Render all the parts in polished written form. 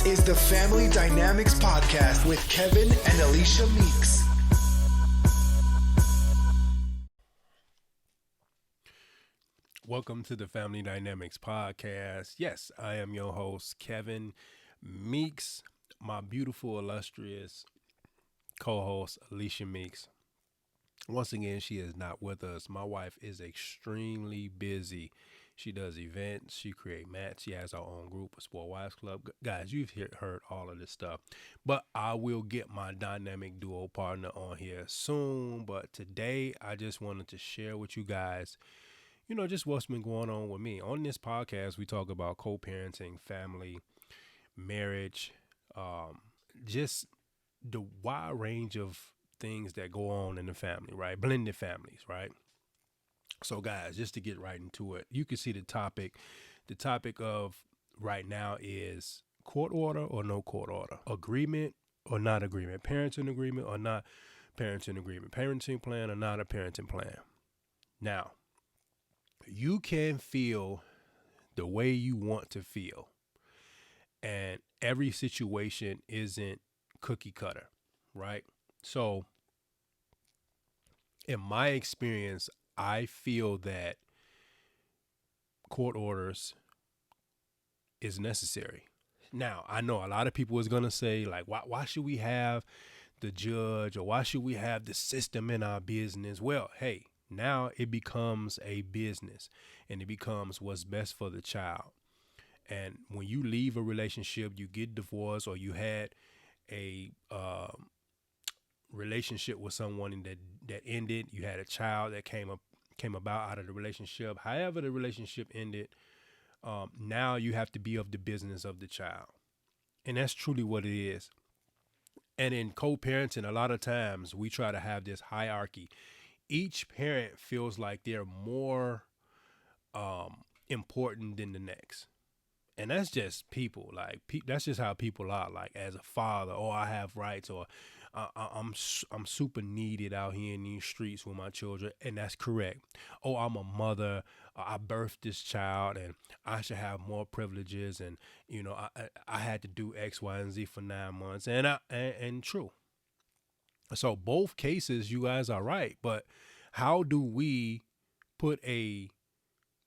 This is the Family Dynamics Podcast with Kevin and Alicia Meeks. Welcome to the Family Dynamics Podcast. Yes, I am your host, Kevin Meeks, my beautiful, illustrious co-host, Alicia Meeks. Once again, she is not with us. My wife is extremely busy. She does events. She creates mats. She has her own group, a Sport Wives Club. Guys, you've heard all of this stuff. But I will get my dynamic duo partner on here soon. But today, I just wanted to share with you guys, just what's been going on with me. On this podcast, we talk about co-parenting, family, marriage, just the wide range of things that go on in the family, right? Blended families, right? So guys, just to get right into it, you can see the topic. The topic of right now is court order or no court order, agreement or not agreement, parenting agreement or not parenting agreement, parenting plan or not a parenting plan. Now, you can feel the way you want to feel, and every situation isn't cookie cutter, right? So in my experience, I feel that court orders is necessary. Now, I know a lot of people is going to say, like, why should we have the judge, or why should we have the system in our business? Well, hey, now it becomes a business, and it becomes what's best for the child. And when you leave a relationship, you get divorced, or you had a relationship with someone that ended, you had a child that came about out of the relationship, however the relationship ended, now you have to be of the business of the child. And that's truly what it is. And in co-parenting, a lot of times we try to have this hierarchy. Each parent feels like they're more important than the next. And that's just people. Like, that's just how people are. Like, as a father, I have rights, or I'm super needed out here in these streets with my children, and that's correct. I'm a mother. I birthed this child, and I should have more privileges. And I had to do X, Y, and Z for 9 months, and true. So both cases, you guys are right. But how do we put a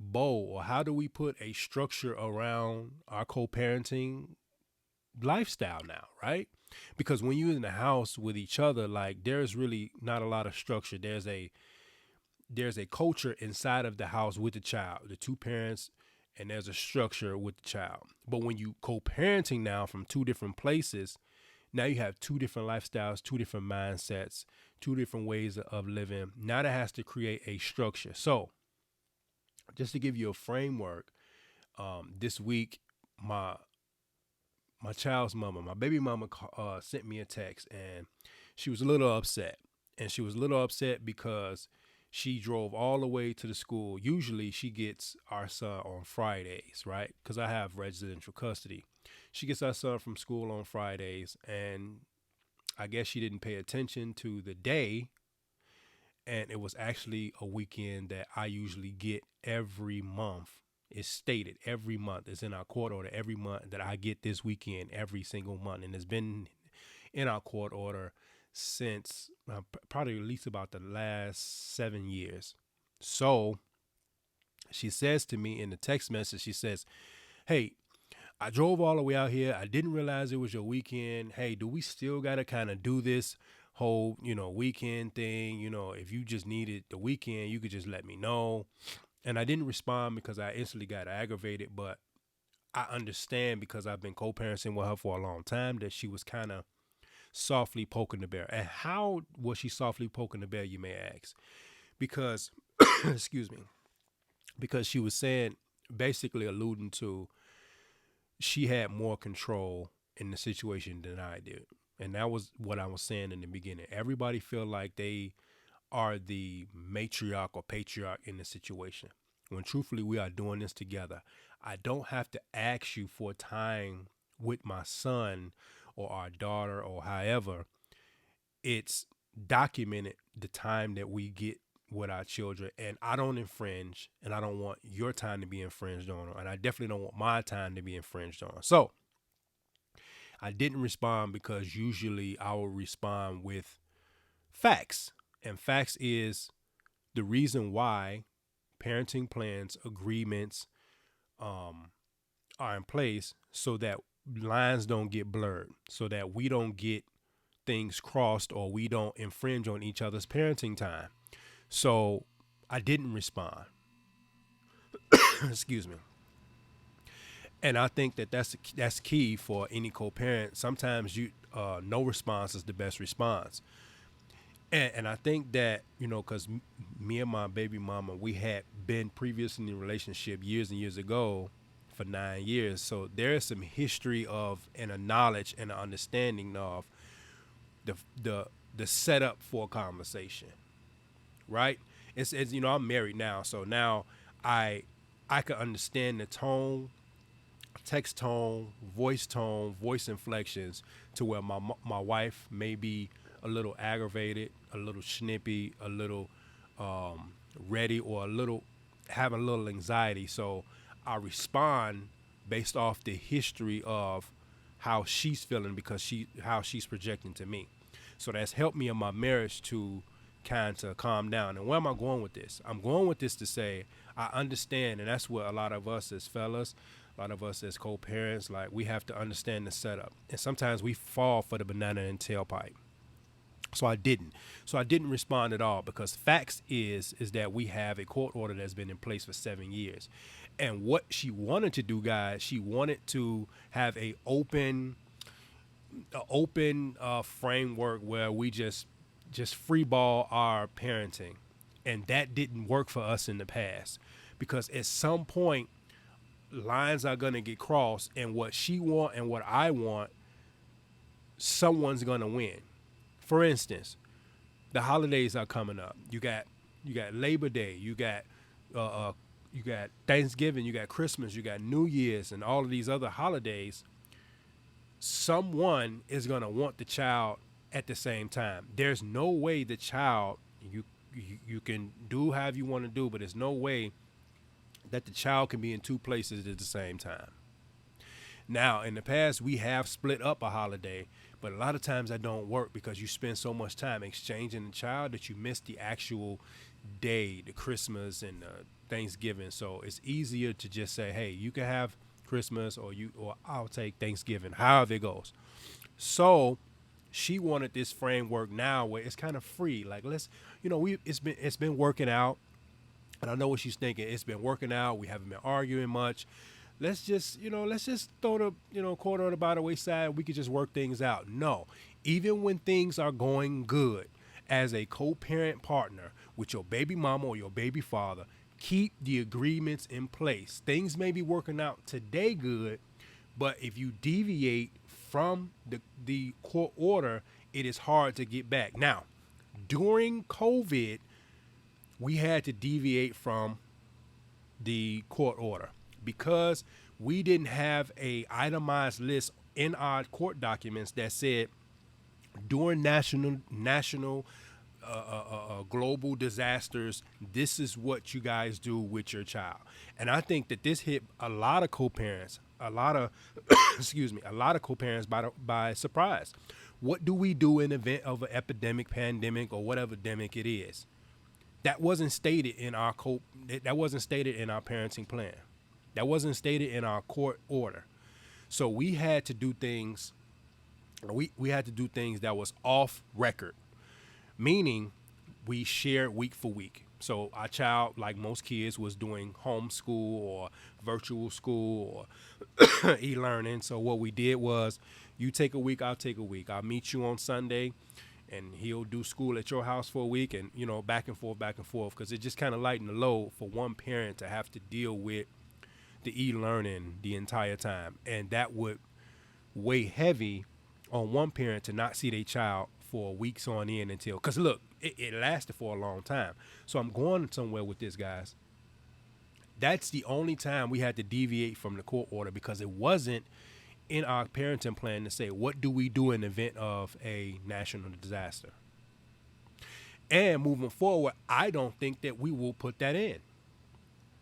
bow, or how do we put a structure around our co-parenting lifestyle now, right? Because when you're in the house with each other, like, there's really not a lot of structure. There's a culture inside of the house with the child, the two parents, and there's a structure with the child. But when you co-parenting now from two different places, now you have two different lifestyles, two different mindsets, two different ways of living. Now that has to create a structure. So just to give you a framework, this week, my child's mama, my baby mama, sent me a text, and she was a little upset. And she was a little upset because she drove all the way to the school. Usually she gets our son on Fridays, right? Because I have residential custody. She gets our son from school on Fridays, and I guess she didn't pay attention to the day. And it was actually a weekend that I usually get every month. It's stated every month. It's in our court order every month that I get this weekend every single month. And it's been in our court order since probably at least about the last 7 years. So she says to me in the text message, she says, "Hey, I drove all the way out here. I didn't realize it was your weekend. Hey, do we still got to kind of do this whole, weekend thing? If you just needed the weekend, you could just let me know." And I didn't respond because I instantly got aggravated, but I understand, because I've been co-parenting with her for a long time, that she was kind of softly poking the bear. And how was she softly poking the bear, you may ask? Because, excuse me, because she was saying, basically alluding to, she had more control in the situation than I did. And that was what I was saying in the beginning. Everybody feel like they are the matriarch or patriarch in the situation, when truthfully we are doing this together. I don't have to ask you for time with my son or our daughter or however. It's documented the time that we get with our children, and I don't infringe, and I don't want your time to be infringed on, and I definitely don't want my time to be infringed on. So I didn't respond because usually I will respond with facts. And facts is the reason why parenting plans, agreements are in place so that lines don't get blurred, so that we don't get things crossed or we don't infringe on each other's parenting time. So I didn't respond. Excuse me. And I think that that's key for any co-parent. Sometimes you no response is the best response. And I think that, because me and my baby mama, we had been previously in a relationship years and years ago for 9 years. So there is some history of and a knowledge and an understanding of the the setup for a conversation, right? It's I'm married now, so now I can understand the text tone, voice inflections to where my wife may be a little aggravated, a little snippy, a little ready, or a little having a little anxiety. So I respond based off the history of how she's feeling because how she's projecting to me. So that's helped me in my marriage to kind of calm down. And where am I going with this? I'm going with this to say I understand, and that's what a lot of us as fellas, a lot of us as co-parents, like we have to understand the setup. And sometimes we fall for the banana and tailpipe. So I didn't. So I didn't respond at all because facts is that we have a court order that's been in place for 7 years. And what she wanted to do, guys, she wanted to have a open framework where we just free ball our parenting. And that didn't work for us in the past because at some point lines are going to get crossed, and what she want and what I want, someone's going to win. For instance, the holidays are coming up. You got Labor Day, you got Thanksgiving, you got Christmas, you got New Year's, and all of these other holidays. Someone is gonna want the child at the same time. There's no way the child you can do however you want to do, but there's no way that the child can be in two places at the same time. Now, in the past, we have split up a holiday, but a lot of times that don't work because you spend so much time exchanging the child that you miss the actual day, the Christmas and Thanksgiving. So it's easier to just say, hey, you can have Christmas or I'll take Thanksgiving, however it goes. So she wanted this framework now where it's kind of free. Like it's been working out. And I know what she's thinking. It's been working out. We haven't been arguing much. Let's just throw the quarter by the wayside. We could just work things out. No, even when things are going good, as a co-parent partner with your baby mama or your baby father, keep the agreements in place. Things may be working out today good, but if you deviate from the court order, it is hard to get back. Now, during COVID, we had to deviate from the court order because we didn't have a itemized list in our court documents that said during national global disasters, this is what you guys do with your child. And I think that this hit a lot of co-parents, a lot of co-parents by surprise. What do we do in event of an epidemic, pandemic, or whatever demic it is? That wasn't stated in our parenting plan. That wasn't stated in our court order. So we had to do things. We had to do things that was off record, meaning we shared week for week. So our child, like most kids, was doing homeschool or virtual school or e-learning. So what we did was, you take a week, I'll take a week. I'll meet you on Sunday, and he'll do school at your house for a week, and back and forth, because it just kind of lightened the load for one parent to have to deal with the e-learning the entire time, and that would weigh heavy on one parent to not see their child for weeks on end until, because look, it lasted for a long time. So I'm going somewhere with this, guys. That's the only time we had to deviate from the court order, because it wasn't in our parenting plan to say, what do we do in the event of a national disaster? And moving forward, I don't think that we will put that in,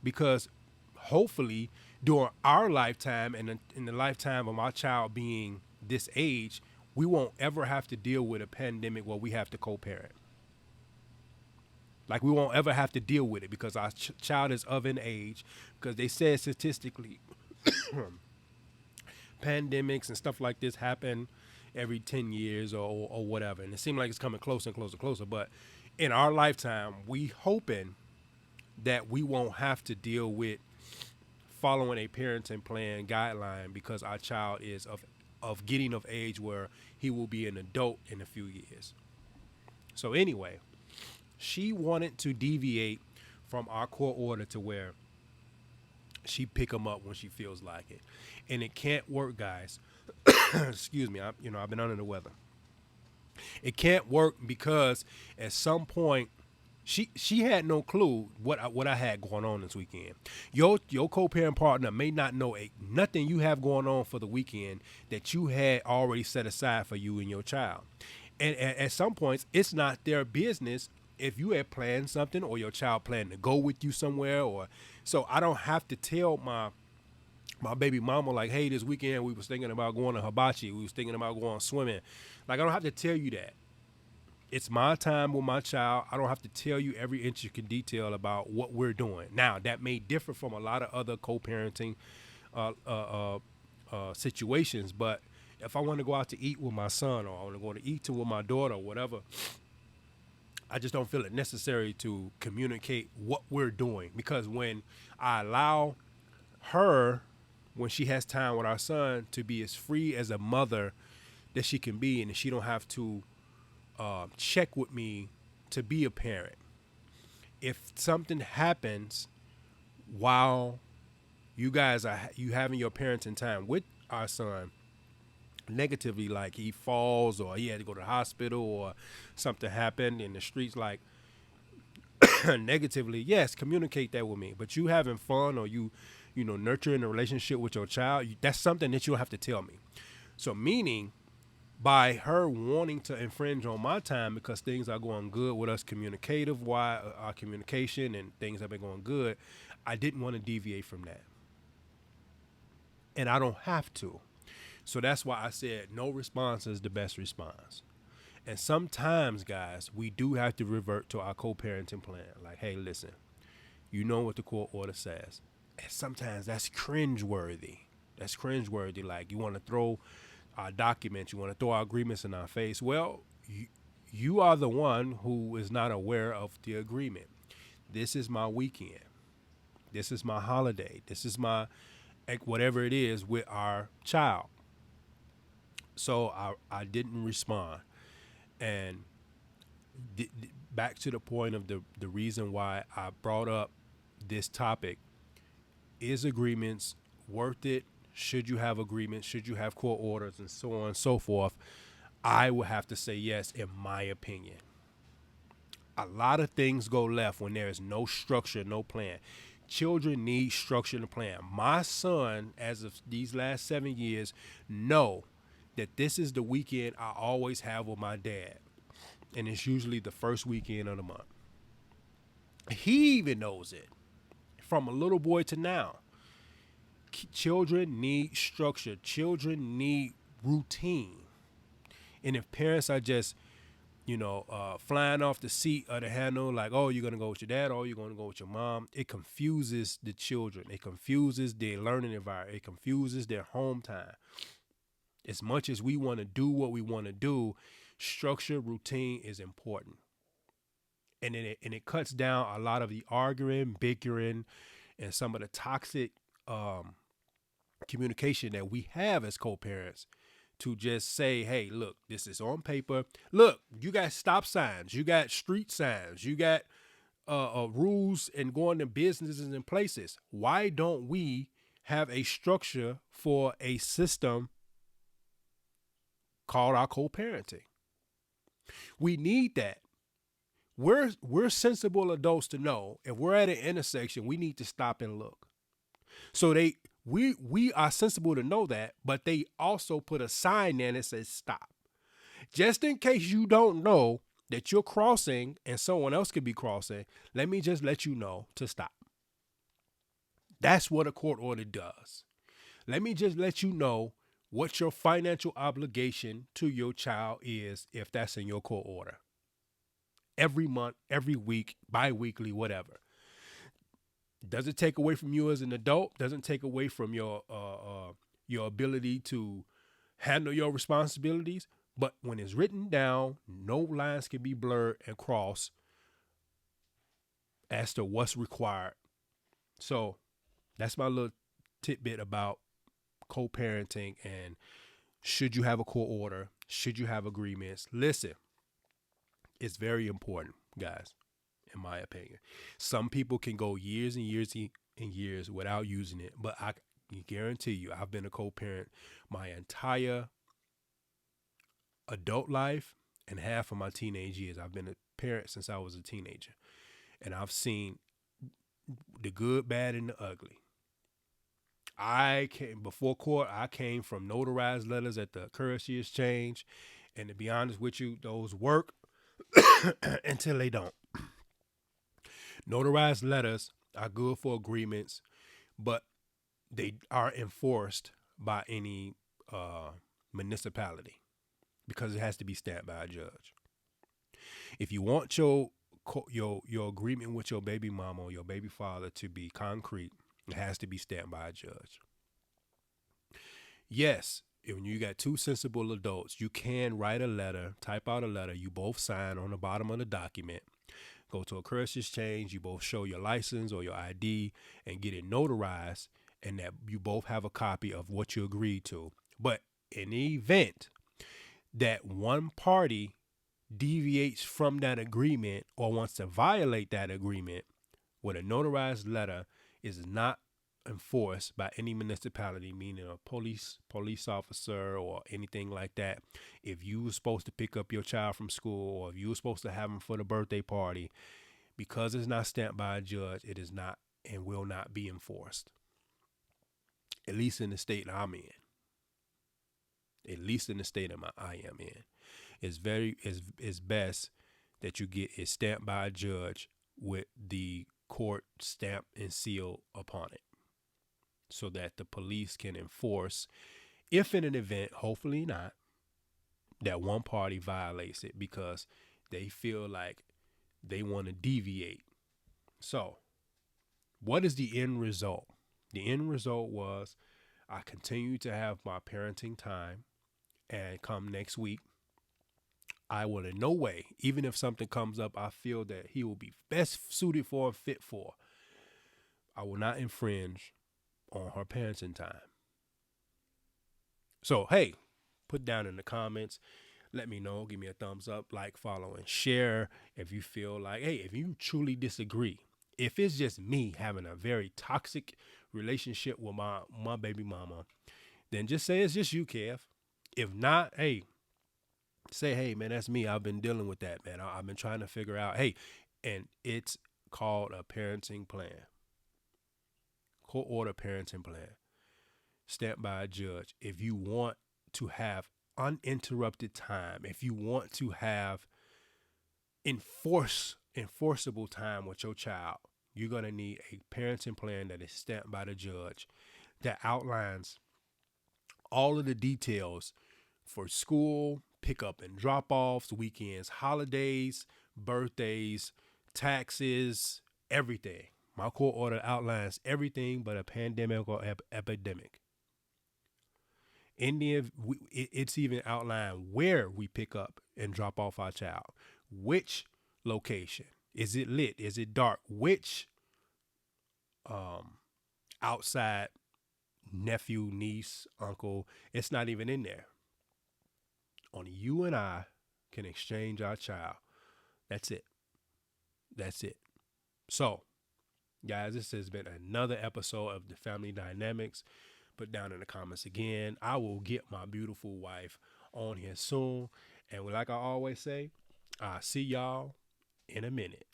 because hopefully during our lifetime and in the lifetime of my child being this age, we won't ever have to deal with a pandemic where we have to co-parent. Like we won't ever have to deal with it because our child is of an age. Because they said statistically, pandemics and stuff like this happen every 10 years or whatever. And it seems like it's coming closer and closer and closer. But in our lifetime, we hoping that we won't have to deal with following a parenting plan guideline because our child is of getting of age where he will be an adult in a few years. So anyway, she wanted to deviate from our court order to where she pick him up when she feels like it. And it can't work, guys. Excuse me. I've been under the weather. It can't work because at some point she had no clue what I had going on this weekend. Your co-parent partner may not know nothing you have going on for the weekend that you had already set aside for you and your child. And at some points, it's not their business if you had planned something or your child planned to go with you somewhere. Or so I don't have to tell my baby mama like, hey, this weekend we was thinking about going to hibachi. We was thinking about going swimming. Like, I don't have to tell you that. It's my time with my child. I don't have to tell you every intricate detail about what we're doing. Now, that may differ from a lot of other co-parenting situations, but if I want to go out to eat with my son or I want to go to eat with my daughter or whatever, I just don't feel it necessary to communicate what we're doing. Because when I allow her, when she has time with our son, to be as free as a mother that she can be, and she don't have to check with me to be a parent. If something happens while you having your parenting time with our son, negatively, like he falls or he had to go to the hospital or something happened in the streets, like negatively, yes, communicate that with me. But you having fun or you nurturing a relationship with your child, that's something that you'll have to tell me. So meaning, by her wanting to infringe on my time because things are going good with us our communication and things have been going good, I didn't want to deviate from that. And I don't have to. So that's why I said no response is the best response. And sometimes, guys, we do have to revert to our co-parenting plan. Like, hey, listen, you know what the court order says. And sometimes that's cringeworthy. That's cringeworthy. Like, you want to throw our documents, you want to throw our agreements in our face. Well, you are the one who is not aware of the agreement. This is my weekend. This is my holiday. This is my whatever it is with our child. So I didn't respond. And back to the point of the reason why I brought up this topic, is agreements worth it? Should you have agreements? Should you have court orders and so on and so forth? I would have to say yes, in my opinion. A lot of things go left when there is no structure, no plan. Children need structure and plan. My son, as of these last 7 years, know that this is the weekend I always have with my dad. And it's usually the first weekend of the month. He even knows it. From a little boy to now. Children need structure. Children need routine. And if parents are just, flying off the seat of the handle, like, oh, you're going to go with your dad or you're going to go with your mom, it confuses the children. It confuses their learning environment. It confuses their home time. As much as we want to do what we want to do, structure, routine is important. And it cuts down a lot of the arguing, bickering, and some of the toxic communication that we have as co-parents, to just say, hey, look, this is on paper. Look, you got stop signs, you got street signs, you got rules and going to businesses and places. Why don't we have a structure for a system called our co-parenting? We need that. We're sensible adults to know if we're at an intersection, we need to stop and look. So we are sensible to know that, but they also put a sign there that says stop. Just in case you don't know that you're crossing and someone else could be crossing, let me just let you know to stop. That's what a court order does. Let me just let you know what your financial obligation to your child is if that's in your court order. Every month, every week, bi-weekly, whatever. Doesn't take away from you as an adult. Doesn't take away from your ability to handle your responsibilities. But when it's written down, no lines can be blurred and crossed as to what's required. So that's my little tidbit about co-parenting and should you have a court order? Should you have agreements? Listen, it's very important, guys, in my opinion. Some people can go years and years and years without using it, but I guarantee you, I've been a co-parent my entire adult life and half of my teenage years. I've been a parent since I was a teenager, and I've seen the good, bad, and the ugly. Before court, I came from notarized letters at the currency exchange, and to be honest with you, those work until they don't. Notarized letters are good for agreements, but they are enforced by any municipality because it has to be stamped by a judge. If you want your agreement with your baby mama or your baby father to be concrete, it has to be stamped by a judge. Yes, when you got two sensible adults, you can write a letter, type out a letter, you both sign on the bottom of the document, go to a currency exchange, you both show your license or your ID and get it notarized, and that you both have a copy of what you agreed to. But in the event that one party deviates from that agreement or wants to violate that agreement, with a notarized letter is not enforced by any municipality, meaning a police officer or anything like that. If you were supposed to pick up your child from school, or if you were supposed to have them for the birthday party, because it's not stamped by a judge, it is not and will not be enforced. At least in the state I'm in. At least in the state I am in. It's best that you get it stamped by a judge with the court stamp and seal upon it, so that the police can enforce, if in an event, hopefully not, that one party violates it because they feel like they want to deviate. So, what is the end result? The end result was I continue to have my parenting time, and come next week, I will in no way, even if something comes up I feel that he will be best suited for and fit for, I will not infringe on her parenting time. So, hey, put down in the comments. Let me know. Give me a thumbs up, like, follow, and share if you feel like, hey, if you truly disagree. If it's just me having a very toxic relationship with my baby mama, then just say it's just you, Kev. If not, hey, say, hey, man, that's me. I've been dealing with that, man. I've been trying to figure out, hey, and it's called a parenting plan. Court order parenting plan. Stamped by a judge. If you want to have uninterrupted time, if you want to have enforceable time with your child, you're going to need a parenting plan that is stamped by the judge that outlines all of the details for school, pickup and drop-offs, weekends, holidays, birthdays, taxes, everything. My court order outlines everything but a pandemic or epidemic. It's even outlined where we pick up and drop off our child. Which location? Is it lit? Is it dark? Which outside nephew, niece, uncle? It's not even in there. Only you and I can exchange our child. That's it. That's it. So, guys, this has been another episode of the Family Dynamics. Put down in the comments again. I will get my beautiful wife on here soon. And like I always say, I'll see y'all in a minute.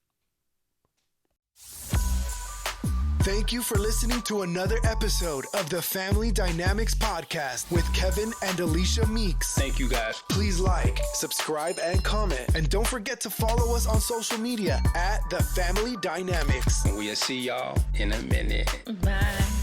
Thank you for listening to another episode of the Family Dynamics Podcast with Kevin and Alicia Meeks. Thank you, guys. Please like, subscribe, and comment. And don't forget to follow us on social media at The Family Dynamics. We'll see y'all in a minute. Bye.